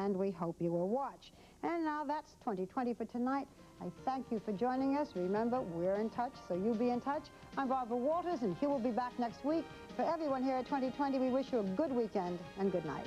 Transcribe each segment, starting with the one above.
and we hope you will watch. And now that's 2020 for tonight. I thank you for joining us. Remember, we're in touch, so you be in touch. I'm Barbara Walters, and Hugh will be back next week. For everyone here at 2020, we wish you a good weekend and good night.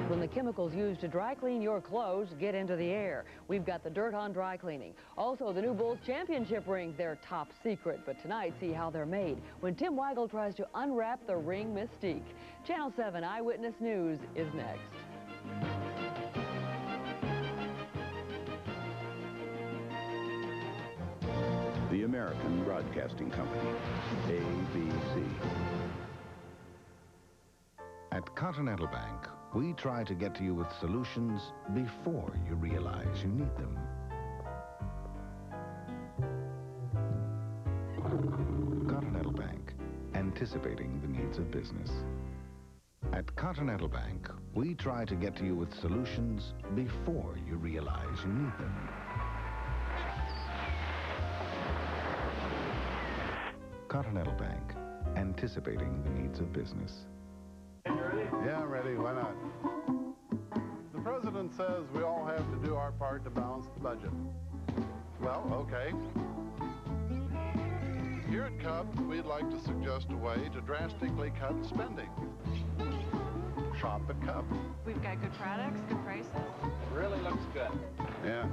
When the chemicals used to dry clean your clothes get into the air, we've got the dirt on dry cleaning. Also, the new Bulls championship rings, they're top secret. But tonight, see how they're made when Tim Weigel tries to unwrap the ring mystique. Channel 7 Eyewitness News is next. The American Broadcasting Company, ABC. At Continental Bank, we try to get to you with solutions before you realize you need them. Continental Bank, anticipating the needs of business. At Continental Bank, we try to get to you with solutions before you realize you need them. Continental Bank, anticipating the needs of business. Yeah, I'm ready. Why not? The president says we all have to do our part to balance the budget. Well, okay. Here at Cub, we'd like to suggest a way to drastically cut spending. Shop at Cub. We've got good products, good prices. Really looks good. Yeah.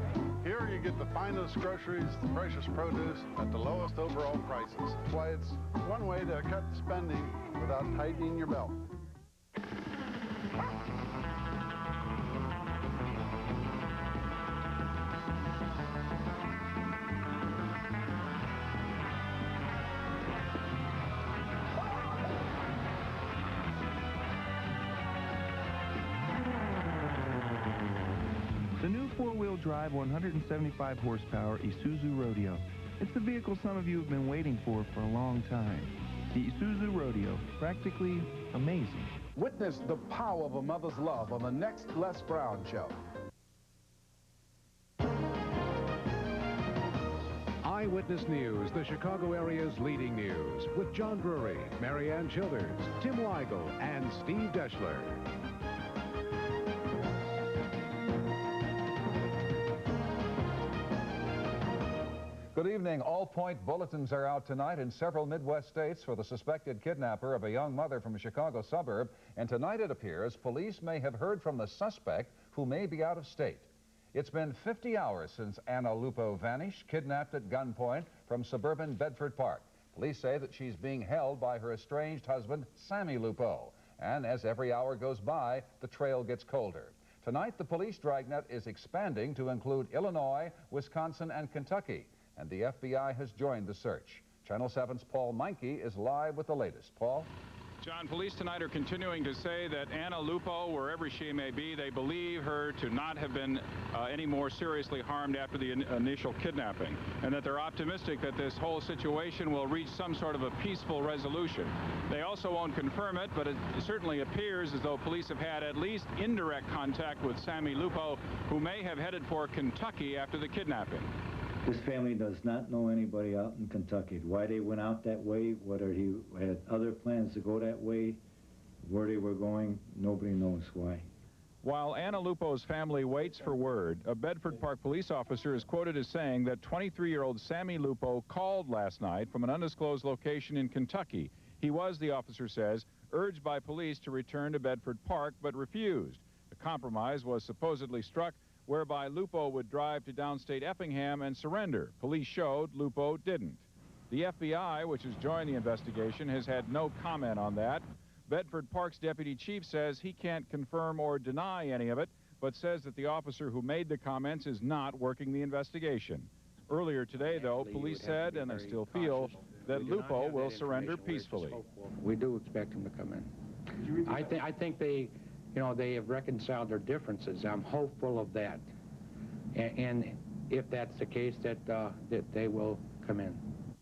Here you get the finest groceries, the freshest produce at the lowest overall prices. That's why it's one way to cut spending without tightening your belt. The new four-wheel drive 175 horsepower Isuzu Rodeo. It's the vehicle some of you have been waiting for a long time. The Isuzu Rodeo, practically amazing. Witness the power of a mother's love on the next Les Brown Show. Eyewitness News, the Chicago area's leading news, with John Drury, Marianne Childers, Tim Weigel, and Steve Deschler. Good evening. All-point bulletins are out tonight in several Midwest states for the suspected kidnapper of a young mother from a Chicago suburb. And tonight it appears police may have heard from the suspect who may be out of state. It's been 50 hours since Anna Lupo vanished, kidnapped at gunpoint from suburban Bedford Park. Police say that she's being held by her estranged husband, Sammy Lupo. And as every hour goes by, the trail gets colder. Tonight, the police dragnet is expanding to include Illinois, Wisconsin, and Kentucky. And the FBI has joined the search. Channel 7's Paul Meinke is live with the latest. Paul? John, police tonight are continuing to say that Anna Lupo, wherever she may be, they believe her to not have been any more seriously harmed after the initial kidnapping, and that they're optimistic that this whole situation will reach some sort of a peaceful resolution. They also won't confirm it, but it certainly appears as though police have had at least indirect contact with Sammy Lupo, who may have headed for Kentucky after the kidnapping. This family does not know anybody out in Kentucky. Why they went out that way, whether he had other plans to go that way, where they were going, nobody knows why. While Anna Lupo's family waits for word, a Bedford Park police officer is quoted as saying that 23-year-old Sammy Lupo called last night from an undisclosed location in Kentucky. He was, the officer says, urged by police to return to Bedford Park, but refused. A compromise was supposedly struck whereby Lupo would drive to downstate Effingham and surrender. Police showed Lupo didn't. The FBI, which has joined the investigation, has had no comment on that. Bedford Park's deputy chief says he can't confirm or deny any of it, but says that the officer who made the comments is not working the investigation. Earlier today, though, police said, and they still feel, that Lupo will surrender peacefully. We do expect him to come in. I think they, they have reconciled their differences. I'm hopeful of that. And if that's the case, that they will come in.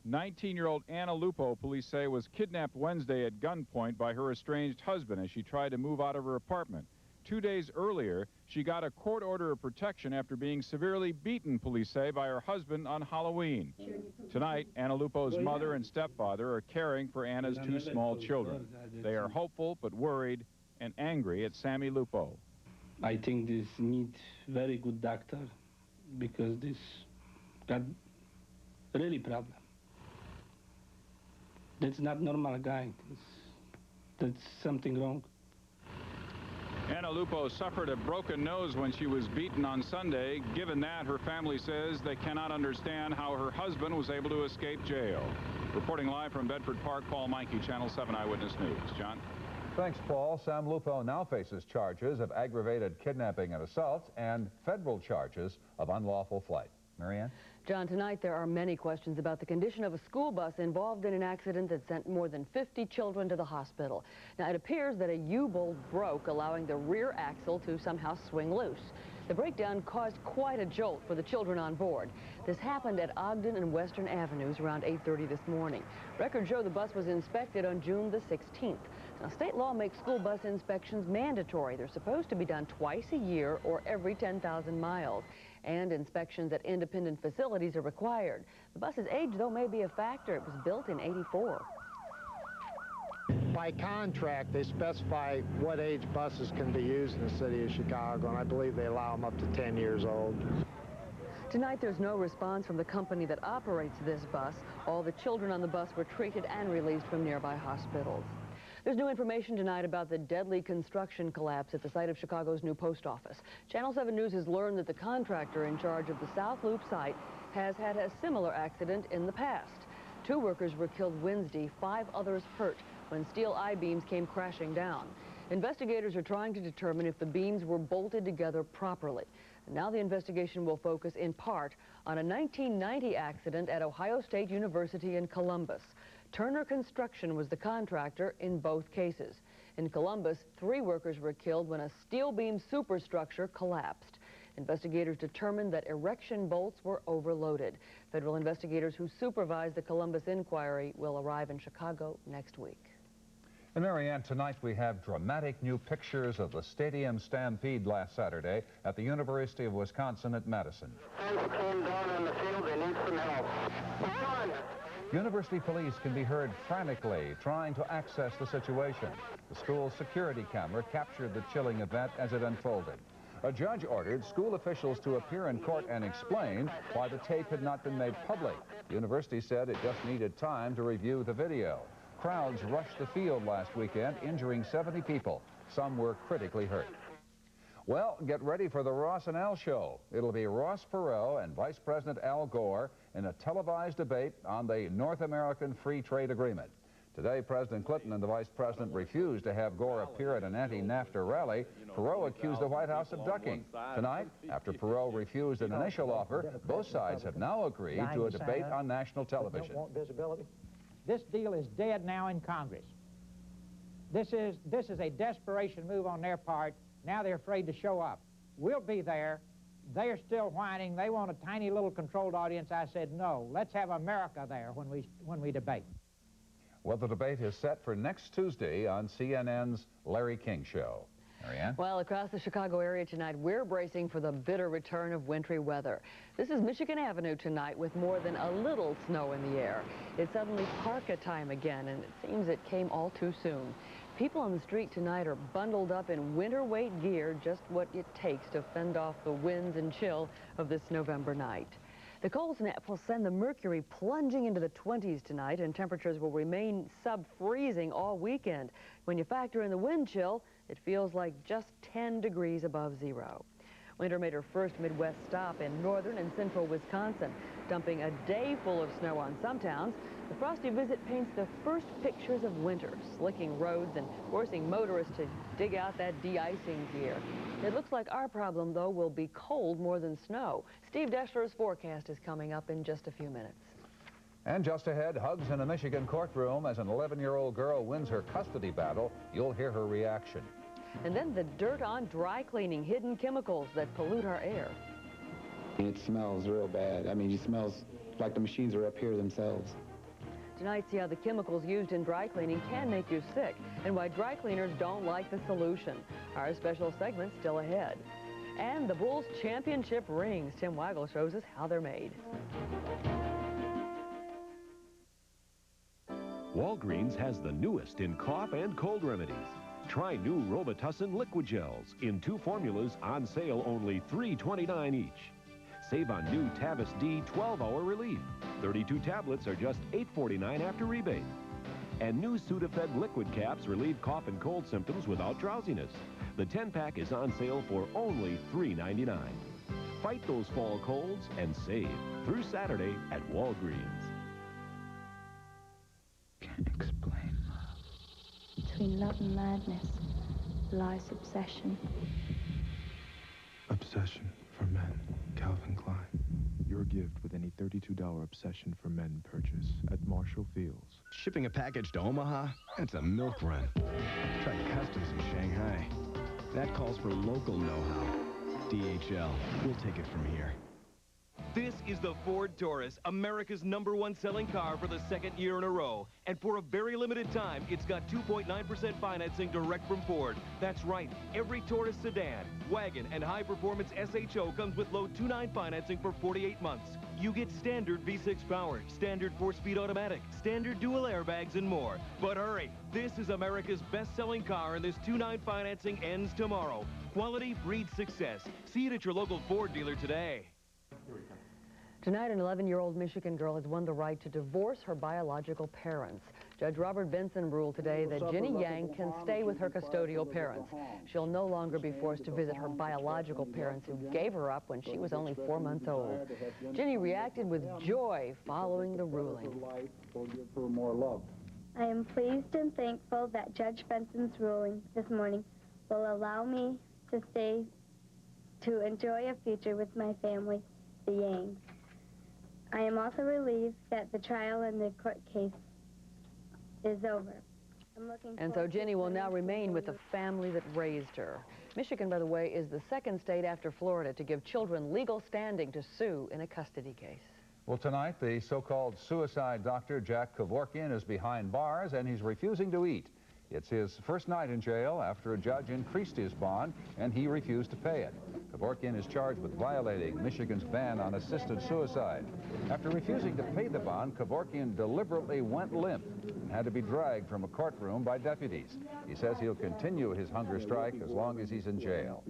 19-year-old Anna Lupo, police say, was kidnapped Wednesday at gunpoint by her estranged husband as she tried to move out of her apartment. 2 days earlier, she got a court order of protection after being severely beaten, police say, by her husband on Halloween. Tonight, Anna Lupo's mother and stepfather are caring for Anna's 2 small children. They are hopeful but worried and angry at Sammy Lupo. I think this needs very good doctor because this got really problem. That's not normal guy. That's something wrong. Anna Lupo suffered a broken nose when she was beaten on Sunday. Given that, her family says they cannot understand how her husband was able to escape jail. Reporting live from Bedford Park, Paul Meinke, Channel 7 Eyewitness News. John? Thanks, Paul. Sam Lupo now faces charges of aggravated kidnapping and assault and federal charges of unlawful flight. Marianne? John, tonight there are many questions about the condition of a school bus involved in an accident that sent more than 50 children to the hospital. Now, it appears that a U-bolt broke, allowing the rear axle to somehow swing loose. The breakdown caused quite a jolt for the children on board. This happened at Ogden and Western Avenues around 8:30 this morning. Records show the bus was inspected on June the 16th. Now, state law makes school bus inspections mandatory. They're supposed to be done twice a year or every 10,000 miles. And inspections at independent facilities are required. The bus's age, though, may be a factor. It was built in '84. By contract, they specify what age buses can be used in the city of Chicago, and I believe they allow them up to 10 years old. Tonight, there's no response from the company that operates this bus. All the children on the bus were treated and released from nearby hospitals. There's new information tonight about the deadly construction collapse at the site of Chicago's new post office. Channel 7 News has learned that the contractor in charge of the South Loop site has had a similar accident in the past. 2 workers were killed Wednesday, 5 others hurt when steel I-beams came crashing down. Investigators are trying to determine if the beams were bolted together properly. And now the investigation will focus in part on a 1990 accident at Ohio State University in Columbus. Turner Construction was the contractor in both cases. In Columbus, 3 workers were killed when a steel beam superstructure collapsed. Investigators determined that erection bolts were overloaded. Federal investigators who supervised the Columbus inquiry will arrive in Chicago next week. And Marianne, tonight we have dramatic new pictures of the stadium stampede last Saturday at the University of Wisconsin at Madison. Came down on the field, they need some help. Come on! University police can be heard frantically trying to access the situation. The school's security camera captured the chilling event as it unfolded. A judge ordered school officials to appear in court and explain why the tape had not been made public. The university said it just needed time to review the video. Crowds rushed the field last weekend, injuring 70 people. Some were critically hurt. Well, get ready for the Ross and Al show. It'll be Ross Perot and Vice President Al Gore in a televised debate on the North American Free Trade Agreement. Today, President Clinton and the Vice President refused to have Gore appear at an anti-NAFTA rally. Perot accused the White House of ducking. Tonight, after Perot refused an initial offer, both sides have now agreed to a debate on national television. This deal is dead now in Congress. This is a desperation move on their part. Now they're afraid to show up. We'll be there. They are still whining. They want a tiny little controlled audience. I said, no, let's have America there when we debate. Well, the debate is set for next Tuesday on CNN's Larry King Show. Marianne? Well, across the Chicago area tonight, we're bracing for the bitter return of wintry weather. This is Michigan Avenue tonight with more than a little snow in the air. It's suddenly parka time again, and it seems it came all too soon. People on the street tonight are bundled up in winter weight gear, just what it takes to fend off the winds and chill of this November night. The cold snap will send the mercury plunging into the 20s tonight, and temperatures will remain sub-freezing all weekend. When you factor in the wind chill, it feels like just 10 degrees above zero. Winter made her first Midwest stop in northern and central Wisconsin, dumping a day full of snow on some towns. The frosty visit paints the first pictures of winter, slicking roads and forcing motorists to dig out that de-icing gear. It looks like our problem, though, will be cold more than snow. Steve Deschler's forecast is coming up in just a few minutes. And just ahead, hugs in a Michigan courtroom as an 11-year-old girl wins her custody battle. You'll hear her reaction. And then the dirt on dry cleaning, hidden chemicals that pollute our air. It smells real bad. I mean, it smells like the machines are up here themselves. Tonight, see how the chemicals used in dry cleaning can make you sick and why dry cleaners don't like the solution. Our special segment still ahead. And the Bulls championship rings. Tim Weigel shows us how they're made. Walgreens has the newest in cough and cold remedies. Try new Robitussin liquid gels in 2 formulas on sale only $3.29 each. Save on new Tavis D 12-hour relief. 32 tablets are just $8.49 after rebate. And new Sudafed liquid caps relieve cough and cold symptoms without drowsiness. The 10-pack is on sale for only $3.99. Fight those fall colds and save through Saturday at Walgreens. Can't explain love. Between love and madness lies obsession. Obsession for Men, Calvin Klein. Your gift with any $32 Obsession for Men purchase at Marshall Fields. Shipping a package to Omaha? That's a milk run. Try customs in Shanghai. That calls for local know-how. DHL. We'll take it from here. This is the Ford Taurus, America's #1 selling car for the 2nd year in a row. And for a very limited time, it's got 2.9% financing direct from Ford. That's right, every Taurus sedan, wagon, and high-performance SHO comes with low 2.9 financing for 48 months. You get standard V6 power, standard 4-speed automatic, standard dual airbags, and more. But hurry, this is America's best-selling car, and this 2.9 financing ends tomorrow. Quality breeds success. See it at your local Ford dealer today. Tonight, an 11-year-old Michigan girl has won the right to divorce her biological parents. Judge Robert Benson ruled today that Jenny Yang can stay with her custodial parents. She'll no longer be forced to visit her biological parents who gave her up when she was only 4 months old. Jenny reacted with joy following the ruling. I am pleased and thankful that Judge Benson's ruling this morning will allow me to stay to enjoy a future with my family, the Yangs. I am also relieved that the trial in the court case is over. And so Jenny will now remain with the family that raised her. Michigan, by the way, is the 2nd state after Florida to give children legal standing to sue in a custody case. Well, tonight, the so-called suicide doctor, Jack Kevorkian, is behind bars, and he's refusing to eat. It's his first night in jail after a judge increased his bond, and he refused to pay it. Kevorkian is charged with violating Michigan's ban on assisted suicide. After refusing to pay the bond, Kevorkian deliberately went limp and had to be dragged from a courtroom by deputies. He says he'll continue his hunger strike as long as he's in jail.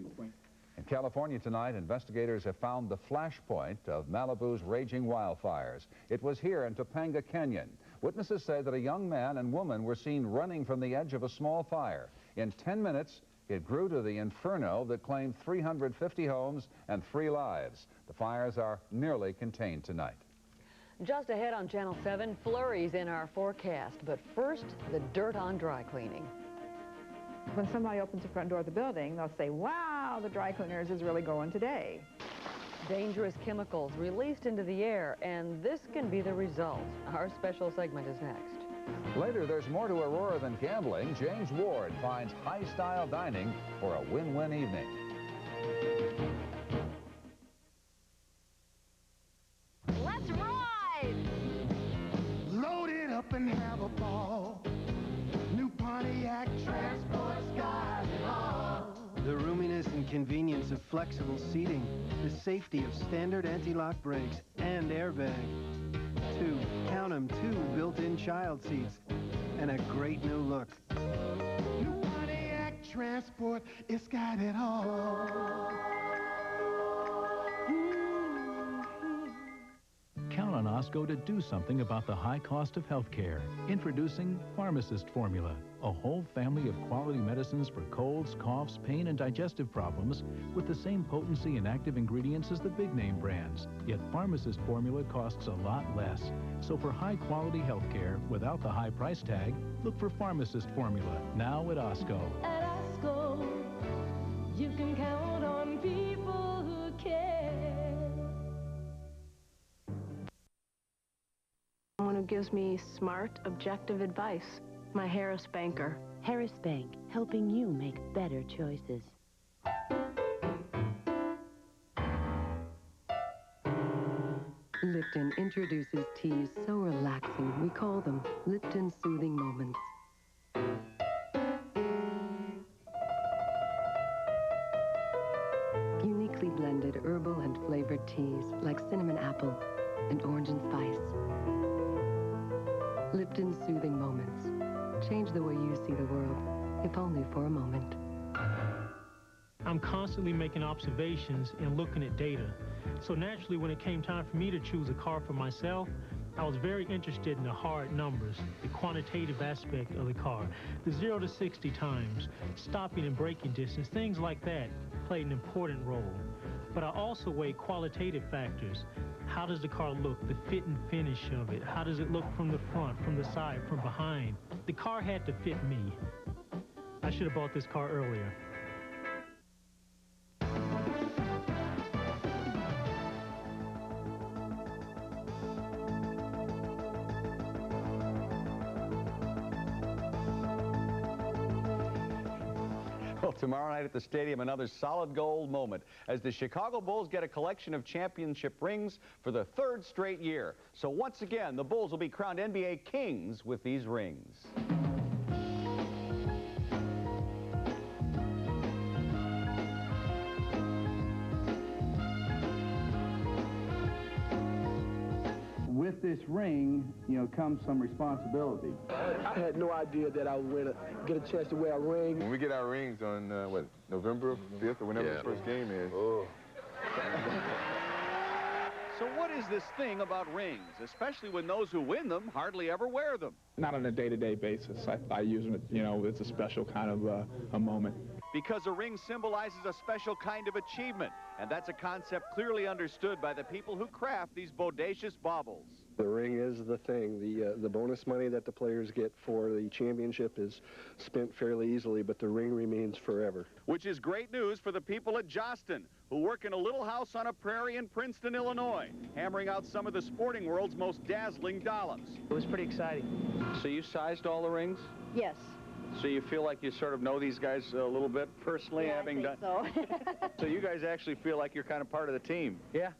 In California tonight, investigators have found the flashpoint of Malibu's raging wildfires. It was here in Topanga Canyon. Witnesses say that a young man and woman were seen running from the edge of a small fire. In 10 minutes, it grew to the inferno that claimed 350 homes and 3 lives. The fires are nearly contained tonight. Just ahead on Channel 7, flurries in our forecast. But first, the dirt on dry cleaning. When somebody opens the front door of the building, they'll say, wow, the dry cleaners is really going today. Dangerous chemicals released into the air, and this can be the result. Our special segment is next. Later, there's more to Aurora than gambling. James Ward finds high-style dining for a win-win evening. Let's ride! Load it up and have a ball. New Pontiac transport's got it all. The roominess and convenience of flexible seating, the safety of standard anti-lock brakes and airbag. 2, count 'em, 2 built-in child seats, and a great new look. New Pontiac transport, it's got it all. Count on Osco to do something about the high cost of health care. Introducing Pharmacist Formula, a whole family of quality medicines for colds, coughs, pain, and digestive problems with the same potency and active ingredients as the big-name brands. Yet Pharmacist Formula costs a lot less. So for high-quality health care without the high price tag, look for Pharmacist Formula, now at Osco. At Osco, you can count on people who care. Someone who gives me smart, objective advice. My Harris banker. Harris Bank, helping you make better choices. Lipton introduces teas so relaxing, we call them Lipton Soothing Moments. Uniquely blended herbal and flavored teas like cinnamon apple and orange and spice. Lipton Soothing Moments. Change the way you see the world, if only for a moment. I'm constantly making observations and looking at data. So naturally, when it came time for me to choose a car for myself, I was very interested in the hard numbers, the quantitative aspect of the car, the 0 to 60 times, stopping and braking distance, things like that played an important role. But I also weighed qualitative factors. How does the car look, the fit and finish of it? How does it look from the front, from the side, from behind? The car had to fit me. I should have bought this car earlier. Well, tomorrow night at the stadium, another solid gold moment as the Chicago Bulls get a collection of championship rings for the 3rd straight year. So once again, the Bulls will be crowned NBA kings with these rings. With this ring, comes some responsibility. I had no idea that I would get a chance to wear a ring. When we get our rings on, November 5th or whenever the first game is. Oh. So what is this thing about rings, especially when those who win them hardly ever wear them? Not on a day-to-day basis. I use it, it's a special kind of a moment. Because a ring symbolizes a special kind of achievement, and that's a concept clearly understood by the people who craft these bodacious baubles. The ring is the thing. The bonus money that the players get for the championship is spent fairly easily, but the ring remains forever. Which is great news for the people at Jostin, who work in a little house on a prairie in Princeton, Illinois, hammering out some of the sporting world's most dazzling dollops. It was pretty exciting. So you sized all the rings? Yes. So you feel like you sort of know these guys a little bit personally, yeah, having done. So. So you guys actually feel like you're kind of part of the team. Yeah.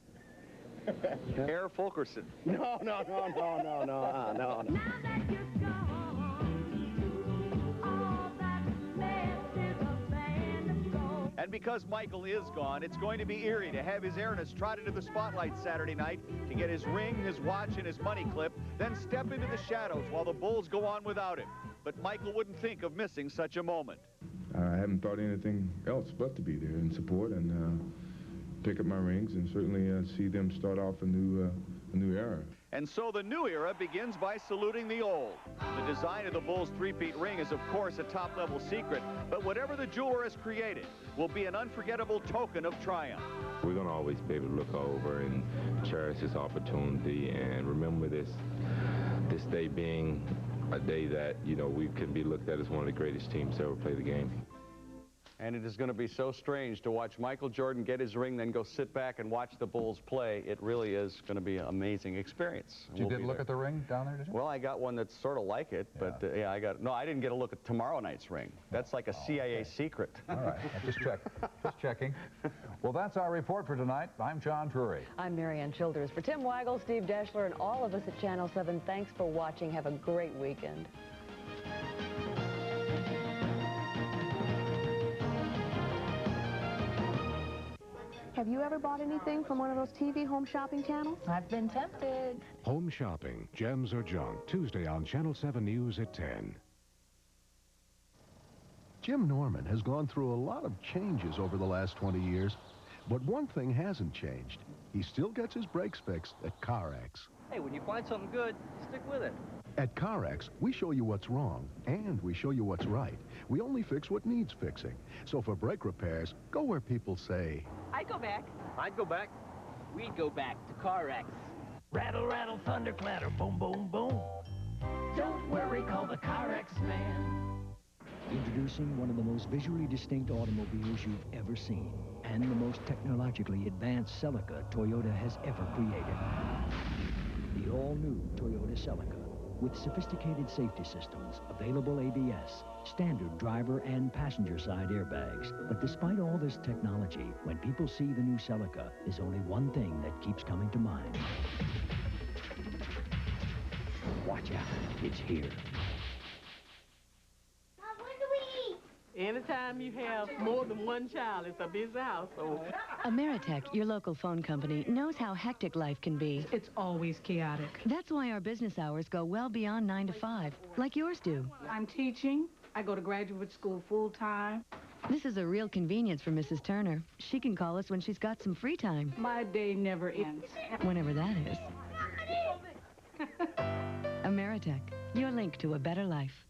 Herr Fulkerson. No. And because Michael is gone, it's going to be eerie to have His Airness trot into the spotlight Saturday night to get his ring, his watch, and his money clip, then step into the shadows while the Bulls go on without him. But Michael wouldn't think of missing such a moment. I haven't thought anything else but to be there in support and pick up my rings and certainly see them start off a new era. And so the new era begins by saluting the old. The design of the Bulls three-peat ring is, of course, a top-level secret, but whatever the jeweler has created will be an unforgettable token of triumph. We're going to always be able to look over and cherish this opportunity and remember this day being a day that, we can be looked at as one of the greatest teams to ever play the game. And it is going to be so strange to watch Michael Jordan get his ring, then go sit back and watch the Bulls play. It really is going to be an amazing experience. You did look at the ring down there, did you? Well, I got one that's sort of like it, but yeah, I didn't get a look at tomorrow night's ring. That's like a CIA secret. All right, just checking. Well, that's our report for tonight. I'm John Drury. I'm Marianne Childers. For Tim Weigel, Steve Deschler, and all of us at Channel 7, thanks for watching. Have a great weekend. Have you ever bought anything from one of those TV home shopping channels? I've been tempted. Home shopping, gems or junk, Tuesday on Channel 7 News at 10. Jim Norman has gone through a lot of changes over the last 20 years, but one thing hasn't changed. He still gets his brakes fixed at CarX. Hey, when you find something good, stick with it. At CarX, we show you what's wrong, and we show you what's right. We only fix what needs fixing. So for brake repairs, go where people say, I'd go back. I'd go back. We'd go back to CarX. Rattle, rattle, thunder, clatter, boom, boom, boom. Don't worry, call the CarX man. Introducing one of the most visually distinct automobiles you've ever seen, and the most technologically advanced Celica Toyota has ever created. The all-new Toyota Celica. with sophisticated safety systems, available ABS, standard driver and passenger side airbags. But despite all this technology, when people see the new Celica, there's only one thing that keeps coming to mind. Watch out, it's here. Anytime you have more than one child, it's a busy household. Ameritech, your local phone company, knows how hectic life can be. It's always chaotic. That's why our business hours go well beyond 9 to 5, like yours do. I'm teaching. I go to graduate school full-time. This is a real convenience for Mrs. Turner. She can call us when she's got some free time. My day never ends. Whenever that is. Ameritech, your link to a better life.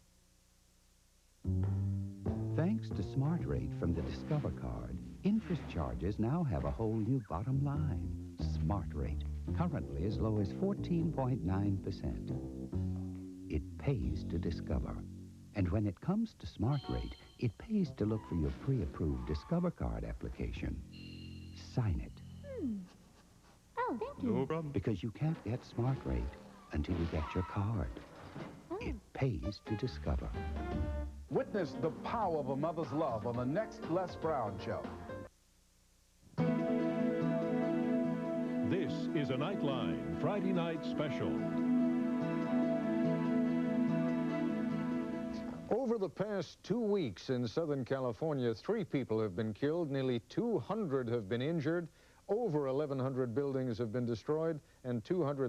Thanks to Smart Rate from the Discover card, interest charges now have a whole new bottom line. Smart Rate, currently as low as 14.9%. It pays to discover. And when it comes to Smart Rate, it pays to look for your pre-approved Discover card application. Sign it. Oh, thank you. No problem. Because you can't get Smart Rate until you get your card. It pays to discover. Witness the power of a mother's love on the next Les Brown Show. This is a Nightline Friday night special. Over the past 2 weeks in Southern California, 3 people have been killed, nearly 200 have been injured, over 1,100 buildings have been destroyed, and 200